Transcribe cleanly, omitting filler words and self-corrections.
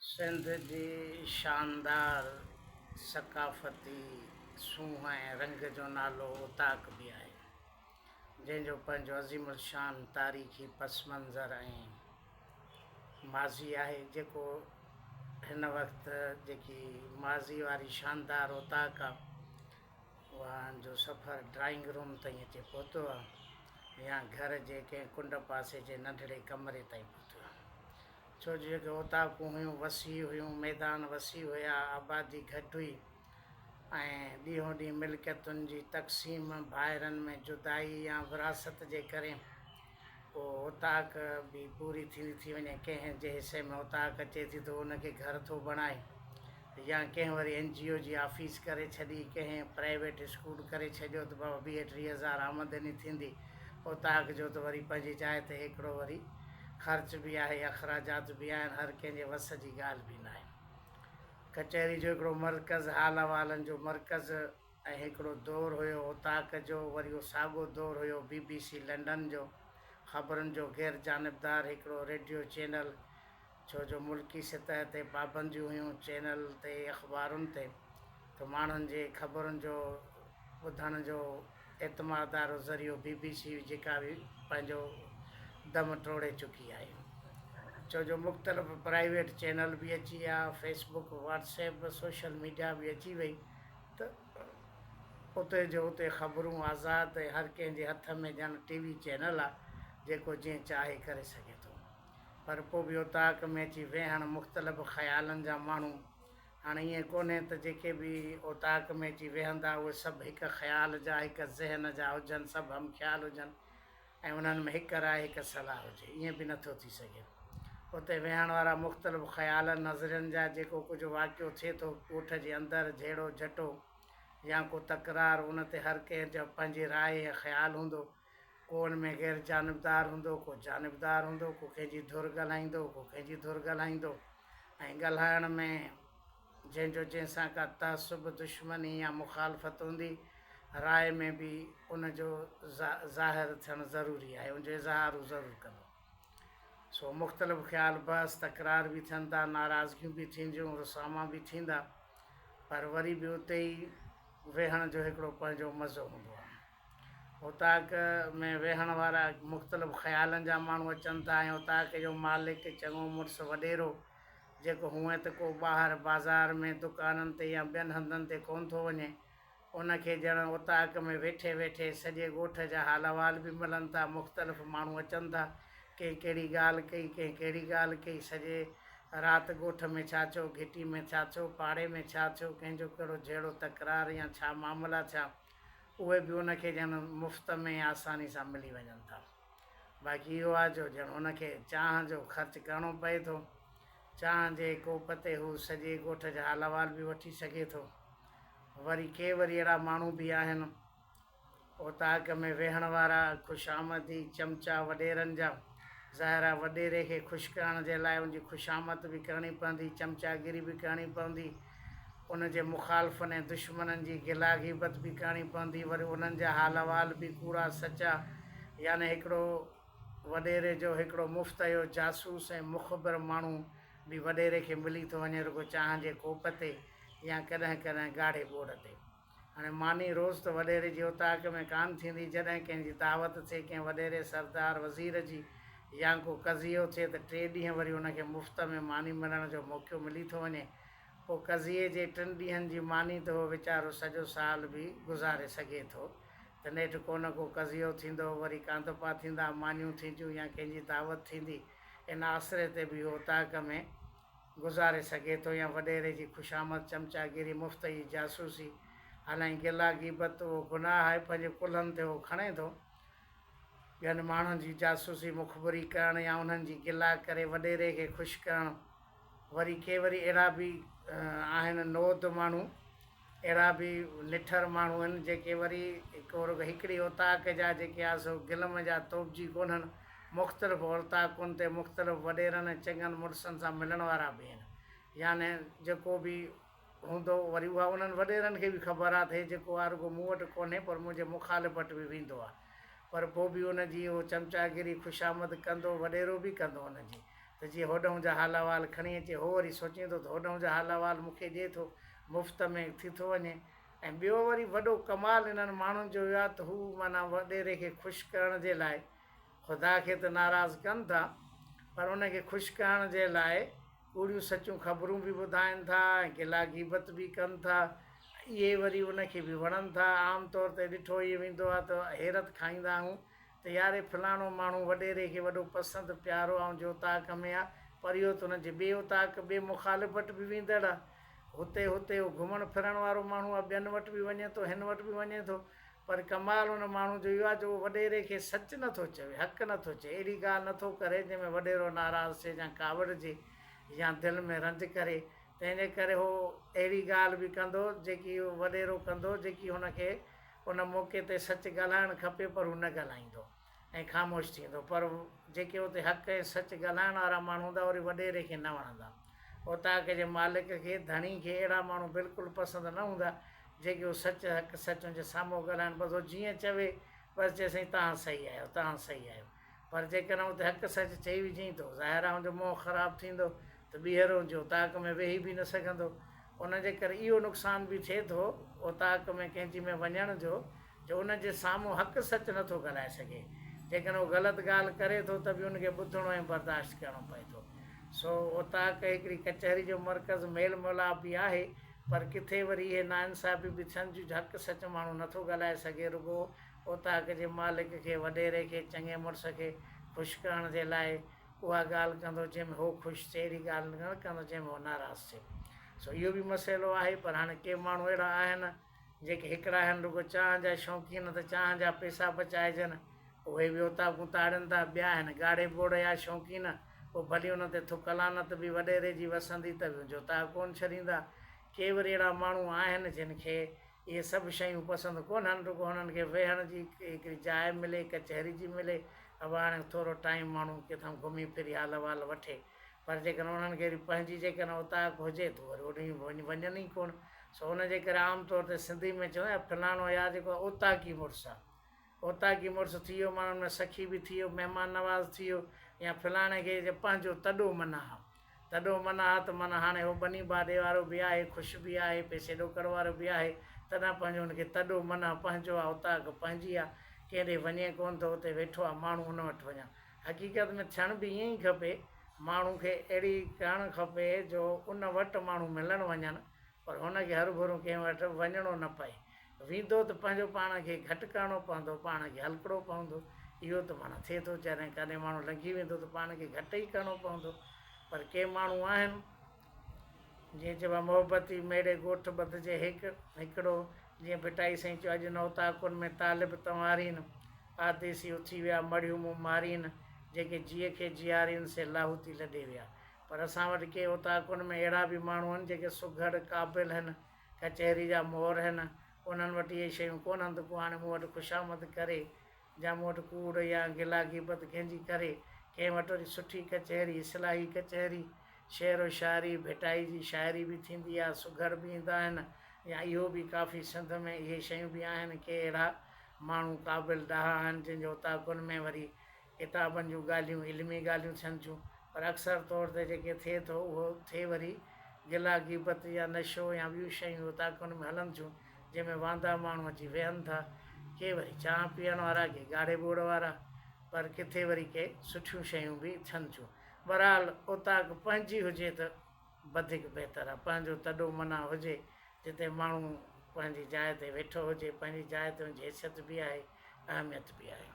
सिंध जी शानदार सकाफ़ती सूंह ऐं रंग जो नालो उताक बि आहे, जंहिंजो पंहिंजो अज़ीम शान तारीख़ी पस मंज़र ऐं माज़ी आहे, जेको हिन वक़्तु जेकी माज़ी वारी शानदार उताक आहे उहा जो सफ़र ड्राइंग रूम ताईं अची पहुतो आहे या घर जे कंहिं कुंड पासे जे नंढड़े कमरे ताईं पहुतो आहे। छो जो जेके उताकूं हुयूं वसी हुयूं, मैदान वसी हुया, आबादी घटि हुई ऐं ॾींहों ॾींहुं मिल्कियतुनि जी तक़सीम, भाइरनि में जुदाई या विरासत जे करे पोइ उताक बि पूरी थींदी थी वञे। कंहिं जे हिसे में उताक अचे थी त उनखे घर थो बणाए, या कंहिं वरी NGO जी ऑफिस करे छॾी, कंहिं प्राइवेट स्कूल करे छॾियो त बाबा 20-30 हज़ार आमदनी थींदी। उताक जो त वरी पंहिंजी जाइ ते हिकिड़ो वरी ख़र्च बि आहे, अख़राजात बि आहिनि, हर कंहिंजे वस जी ॻाल्हि बि न आहे। कचहरी जो हिकिड़ो मर्कज़, हाल अहिवालनि जो मर्कज़ ऐं हिकिड़ो दौरु हुयो उताक जो, वरी उहो साॻियो दौरु हुयो BBC लंडन जो, ख़बरुनि जो गैर जानबदार हिकिड़ो रेडियो चैनल, छो जो मुल्की सतह ते पाबंदियूं हुयूं चैनल ते, अख़बारुनि ते, त माण्हुनि जे ख़बरुनि जो ॿुधण जो एतमादारो ज़रियो BBC जेका बि पंहिंजो दम टोड़े चुकी आहे। छो जो मुख़्तलिफ़ प्राइवेट चैनल बि अची विया, फेसबुक, व्हाट्सएप, सोशल मीडिया बि अची वई, त उते जो उते ख़बरूं आज़ादु, हर कंहिंजे हथ में ॼण TV चैनल आहे जेको जीअं चाहे करे सघे थो। पर पोइ बि उताक में अची वेहण मुख़्तलिफ़ ख़्यालनि जा माण्हू, हाणे ईअं कोन्हे त जेके बि उताक में अची वेहंदा उहे सभु हिकु ख़्याल जा, हिकु ज़हन जा हुजनि, सभु हम ख़्याल हुजनि ऐं उन्हनि में हिकु राय हिकु सलाह हुजे, ईअं बि नथो थी सघे। उते वेहण वारा मुख़्तलिफ़ ख़्याल नज़रियनि जा, जेको कुझु वाक़ियो थिए थो ॻोठ जे अंदरि, जहिड़ो झटो या को तकरार, उन ते हर कंहिंजो पंहिंजी राय या ख़्यालु हूंदो। को उन में गैर जानबदार हूंदो, को जानबदार हूंदो, को कंहिंजी धुर ॻाल्हाईंदो, को कंहिंजी धुर ॻाल्हाईंदो, ऐं ॻाल्हाइण में जंहिंजो जंहिंसां का तअसुब, दुश्मनी या मुखालफ़त हूंदी, राय में बि उनजो ज़ाहिर थियणु ज़रूरी आहे, उनजो इज़हार हू ज़रूरु कंदो। सो मुख़्तलिफ़ ख़्याल, बहस, तकरार बि थियनि था, नाराज़गियूं बि थींदियूं, रुसामा बि थींदा, पर वरी बि उते ई वेहण जो हिकिड़ो पंहिंजो मज़ो हूंदो आहे। उताक में वेहण वारा मुख़्तलिफ़ ख़्यालनि जा माण्हू अचनि था, ऐं उताक जो मालिक चङो मुड़ुसु वॾेरो, जेको हूअं त को ॿाहिरि बाज़ार में दुकाननि ते या ॿियनि हंधनि ते कोन थो वञे, उनखे ॼण उताक में वेठे वेठे सॼे ॻोठ जा हाल अहिवाल बि मिलनि था। मुख़्तलिफ़ माण्हू अचनि था, कंहिं कहिड़ी ॻाल्हि कई, कंहिं कहिड़ी ॻाल्हि कई, सॼे राति ॻोठ में छा थियो, घिटी में छा थियो, पाड़े में छा थियो, कंहिंजो कहिड़ो जहिड़ो तकरार या छा मामला थिया, उहे बि उनखे ॼण मुफ़्त में आसानी सां मिली वञनि था। बाक़ी इहो आहे जो ॼण उनखे चांहि जो ख़र्चु करिणो पए थो, चांहि जे कोप ते हू सॼे ॻोठ जा हाल अहिवाल बि वठी सघे थो। वरी के वरी अहिड़ा माण्हू बि आहिनि उताक में वेहण वारा ख़ुशामदी चमचा वॾेरनि जा, ज़ाहिर आहे वॾेरे खे ख़ुशि करण जे लाइ उनजी ख़ुशामद बि करणी पवंदी, चमचागिरी बि करणी पवंदी, उनजे मुखालफ़नि ऐं दुश्मननि जी गिला ग़ीबत बि करणी पवंदी, वरी उन्हनि जा हाल अहिवाल बि कूड़ा सचा, याने हिकिड़ो वॾेरे जो हिकिड़ो मुफ़्त जो जासूस ऐं मुख़बिर माण्हू बि वॾेरे खे मिली थो वञे, रुॻो चांहि जे कोप ते या कॾहिं कॾहिं ॻाढ़े ॿोड़ ते। हाणे मानी रोज़ त वॾेरे जी उताक में कान थींदी, जॾहिं कंहिंजी दावत थिए कंहिं वॾेरे सरदार वज़ीर जी, या को कज़ियो थिए त 3 ॾींहं वरी उनखे मुफ़्त में मानी मिलण जो मौक़ो मिली थो वञे। पोइ कज़िये जे 3 ॾींहंनि जी मानी त उहो वीचारो सॼो साल बि गुज़ारे सघे थो, त नेठि को न को कज़ियो थींदो, वरी कांदपा थींदा, मानियूं थींदियूं या कंहिंजी दावत थींदी, इन आसिरे ते बि उताक में गुज़ारे सघे थो, या वॾेरे जी ख़ुशामद, चमचागिरी, मुफ़्त जी जासूसी, हालांकि गिला ग़ीबत उहो गुनाह आहे, पंहिंजे कुल्हनि ते उहो खणे थो, ॿियनि माण्हुनि जी जासूसी मुख़बिरी करणु या उन्हनि जी गिला करे वॾेरे खे ख़ुशि करणु। वरी के वरी अहिड़ा बि आहिनि नोद माण्हू, अहिड़ा बि निठर माण्हू आहिनि जेके वरी हिकिड़ी उताक जा जेके आहे सो गिलम जा तोपजी कोन्हनि, मुख़्तलिफ़ उताकुनि ते मुख़्तलिफ़ वॾेरनि ऐं चङनि मुड़ुसनि सां मिलण वारा बि आहिनि, याने जेको बि हूंदो वरी उहा उन्हनि वॾेरनि खे बि ख़बर आहे त हे जेको आहे रुॻो मूं वटि कोन्हे, पर मुंहिंजे मुखालिफ़ वटि बि वेंदो आहे, पर पोइ बि उनजी उहो चमचागिरी ख़ुशामद कंदो, वॾेरो बि कंदो उनजी, त जीअं होॾऊं जा हाल अहिवाल खणी अचे, हो वरी सोचे थो त होॾऊं जा हाल अहिवाल मूंखे ॾिए थो, मुफ़्त में थी थो वञे। ऐं ॿियो वरी वॾो कमाल इन्हनि माण्हुनि जो इहो आहे त हू माना वॾेरे खे ख़ुशि करण जे लाइ ख़ुदा खे त नाराज़ कनि था, पर उनखे ख़ुशि करण जे लाइ कूड़ियूं सचियूं ख़बरूं बि ॿुधाइनि था ऐं गिला ग़ीबत बि कनि था। इहे वरी उनखे बि वणनि था। आम तौर ते ॾिठो इहो वेंदो आहे त हैरत खाईंदा आहियूं त यारे फलाणो माण्हू वॾेरे खे वॾो पसंदि प्यारो ऐं जो ताक़ में आहे, पर इहो त हुनजे ॿिए ताक़ ॿिए मुखालिफ़ वटि बि वेंदड़ आहे। हुते हुते उहो घुमण फिरण वारो माण्हू आहे, ॿियनि वटि बि वञे थो, हिन वटि बि वञे थो, पर कमाल हुन माण्हू जो इहो आहे जो वॾेरे खे सचु नथो चवे, हक़ु नथो चए, अहिड़ी ॻाल्हि नथो करे जंहिंमें वॾेरो नाराज़ थिए या कावड़िजे या दिलि में रंज करे। तंहिंजे करे उहो अहिड़ी ॻाल्हि बि कंदो जेकी वॾेरो कंदो, जेकी हुनखे उन मौक़े ते सचु ॻाल्हाइणु खपे, पर हू न ॻाल्हाईंदो ऐं ख़ामोश थींदो। पर जेके उते हक़ ऐं सचु ॻाल्हाइण वारा माण्हू हूंदा वरी वॾेरे खे न वणंदा। उतां जे मालिक खे, धणी खे अहिड़ा माण्हू बिल्कुलु पसंदि न हूंदा जेके उहो सचु हक़ सच जे साम्हूं ॻाल्हाइनि, बसि उहो जीअं चवे बसि चए साईं तव्हां सही आहियो, तव्हां सही आहियो। पर जेकॾहिं उते हक़ सच चई विझई थो, ज़ाहिर आहे हुनजो मोह ख़राबु थींदो त ॿीहर जो ताक़ में वेही बि न सघंदो। उनजे करे इहो नुक़सान बि थिए थो उताक़ में कंहिंजी में वञण जो उनजे साम्हूं हक़ सच नथो ॻाल्हाए सघे। जेकॾहिं उहो ग़लति ॻाल्हि करे थो त बि उनखे ॿुधणो ऐं बर्दाश्त करिणो पए थो। सो उताक़ हिकिड़ी कचहरी जो मर्कज़ मेल मिलाप बि आहे, पर किथे वरी इहे नाइंसाफ़ी बि थियनि जो हक़ सच माण्हू नथो ॻाल्हाए सघे, रुॻो उताक़ जे मालिक खे, वॾेरे खे, चङे मुड़ुस खे ख़ुशि करण जे लाइ उहा ॻाल्हि कंदो जंहिंमें हो ख़ुशि थिए, अहिड़ी ॻाल्हि न कंदो जंहिंमें हो नाराज़ थिए। सो इहो बि मसइलो आहे। पर हाणे के माण्हू अहिड़ा आहिनि जेके हिकिड़ा आहिनि रुॻो चांहि जा शौक़ीन, त चांहि जा पैसा बचाइजनि, उहे बि उताकूं ताड़नि था। ॿिया आहिनि ॻाढ़े ॿोड़ जा शौक़ीन, पोइ भली हुन ते थुक लानत बि वॾेरे जी वसंदी त बि जो ताक़ कोन छॾींदा। के वरी अहिड़ा माण्हू आहिनि जिन खे इहे सभु शयूं पसंदि कोन्हनि, रुॻो हुननि खे वेहण जी हिकिड़ी जाइ मिले, कचहरी जी मिले, अब हाणे थोरो टाइम माण्हू किथां घुमी फिरी हाल अहिवाल वठे। पर जेकॾहिं उन्हनि खे पंहिंजी जेकॾहिं उताक़ हुजे त वरी ओॾी वञनि ई कोन। सो हुनजे करे आम तौर ते सिंधी में चवंदा आहिनि फलाणो या जेको उताकी मुड़ुसु आहे, उताकी मुड़ुसु थी वियो, माण्हुनि में सखी बि थी वियो, महिमान नवाज़ थी वियो, या फलाणे खे पंहिंजो तॾो मना आहे, तॾो मना आहे त माना हाणे उहो बनी बाॾे वारो बि आहे, ख़ुशि बि आहे, पैसे ॾोकड़ वारो बि आहे, तॾहिं पंहिंजो हुनखे तॾो मना पंहिंजो आहे, उताक पंहिंजी आहे, केॾे वञे कोन थो, उते वेठो आहे माण्हू उन वटि वञनि। हक़ीक़त में थियण बि ईअं ई खपे, माण्हू खे अहिड़ी करणु खपे जो उन वटि माण्हू मिलणु वञनि, पर हुनखे हरू भरू कंहिं वटि वञिणो न पए। वेंदो त पंहिंजो पाण खे घटि करिणो पवंदो, पाण खे हलिकड़ो पवंदो। इहो त माना थिए थो, जॾहिं कॾहिं माण्हू लंघी वेंदो त पाण खे घटि ई करिणो पवंदो। पर के माण्हू आहिनि जीअं चइबो आहे मोहबती मेड़े ॻोठु ॿधिजे हिकिड़ो, जीअं भिटाई साईं चयो अॼु नौताकुनि में तालिब तंवारीनि, आदेसी उथी विया मड़ियूं मूं मारीनि, जेके जीअ खे जीआरीनि से लाहूती लॾे विया। पर असां वटि के उताकुनि में अहिड़ा बि माण्हू आहिनि जेके सुघड़ क़ाबिल आहिनि, कचहरी जा मोहर आहिनि, उन्हनि वटि इहे शयूं कोन्हनि त पोइ हाणे मूं वटि ख़ुशामद करे या मूं वटि कूड़ या गिला ग़ीबत कंहिंजी करे, कंहिं वटि वरी सुठी कचहरी, इस्लाही कचहरी, शेर व शाइरी, भिटाई जी शाइरी बि थींदी आहे, सुघड़ बि ईंदा आहिनि, या इहो बि काफ़ी सिंध में इहे शयूं बि आहिनि। के अहिड़ा माण्हू क़ाबिल ॾाहा आहिनि जंहिंजो उताकुनि में वरी किताबनि जूं ॻाल्हियूं, इल्मी ॻाल्हियूं थियनि थियूं, पर अक्सर तौर ते जेके थिए थो उहो थिए वरी गिला ग़ीबत या नशो या ॿियूं शयूं उताकुनि में हलनि थियूं, जंहिंमें वांदा माण्हू अची वेहनि था। के वरी चांहि पीअण वारा, के ॻाढ़े ॿोड़ वारा, पर किथे वरी के सुठियूं शयूं बि थियनि थियूं। बहरहाल उताक पंहिंजी हुजे त वधीक बहितर आहे, पंहिंजो तॾो मना हुजे, जिते माण्हू पंहिंजी जाइ ते वेठो हुजे, पंहिंजी जाइ ते हुनजी हैसियत बि आहे, अहमियत बि आहे।